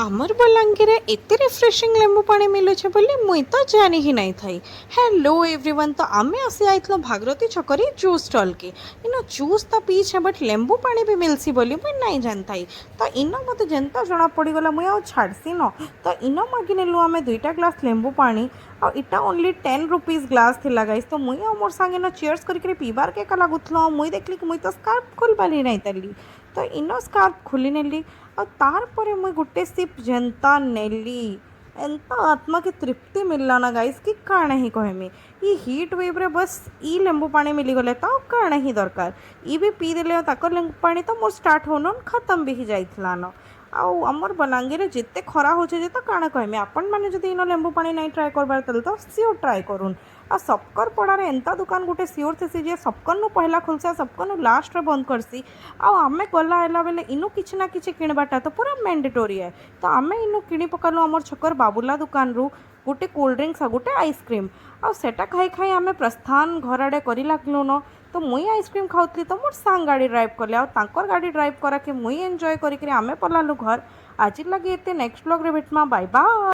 आमर बलांगीर एते रिफ्रेशिंग लेंबू पानी मिलू छे बोली मुई तो जानी ही नहीं थई। हेलो एवरीवन, तो आमे आसी आइतलो भागरती छकरी जूस स्टॉल के। इनो जूस तो पी छे बट लेंबू पानी भी मिलसी बोली मुई नहीं जानताई। तो इनो मते जनता जना पड़ी गला मुई आ छाड़सी न। तो इनो मागी नेलु आमे 2टा ग्लास लेंबू पानी और इटा ओनली 10 रुपीज ग्लास थिला गाइस। तो मुई आ मोर संगे न चीयर्स करी पीबार के का लागुथलो। मुई देखली कि मुई तो स्कार्फ खोल पाली नहीं तली। तो इनो स्कार्फ खोली नेली और तार परे मुई गुटे सिप जनता नेली। एंता आत्मा की तृप्ति मिलला ना गाइस कि काणे ही कहमी। ई हीट वेव रे बस ई लेंबू पानी मिली गले तो काणे ही दरकार। ई भी पी देले ताकर लेंबू पानी तो मोर स्टार्ट होनो खत्म भी ही जाइतला न। आउ हमर बलांगीर जिते खरा होचे जे तो काणे कहमी। आपण माने जदि इनो लेंबू पानी नहीं ट्राए करबार तल तो सियोर ट्राए करून्। आ सबकर पड़ारे एंता दुकान गुटे सियोर थेसी जे सबकनु पहला खुलसा सबकनु लास्ट रे बंद करसी। आउ आमे गला आइला बेले इनु किछि ना किछि किणबाटा तो पूरा मैंडेटोरी है। तो आमे इनु किणी पकालु हमर छकर बाबूला दुकान रु गोटे कोल्ड ड्रिंक्स आ गोटे आइसक्रीम। आ सेटा खाई खाई आमे प्रस्थान घर आड़े करी लागलु न। तो मुई आइसक्रीम खाऊथली तो मोर सांग गाड़ी ड्राइव कले आ तांकर गाड़ी ड्राइव करा के मुई एंजॉय करी आमे पलालु घर। आज लगे एते नेक्स्ट ब्लॉग रे भेटमा। Bye bye.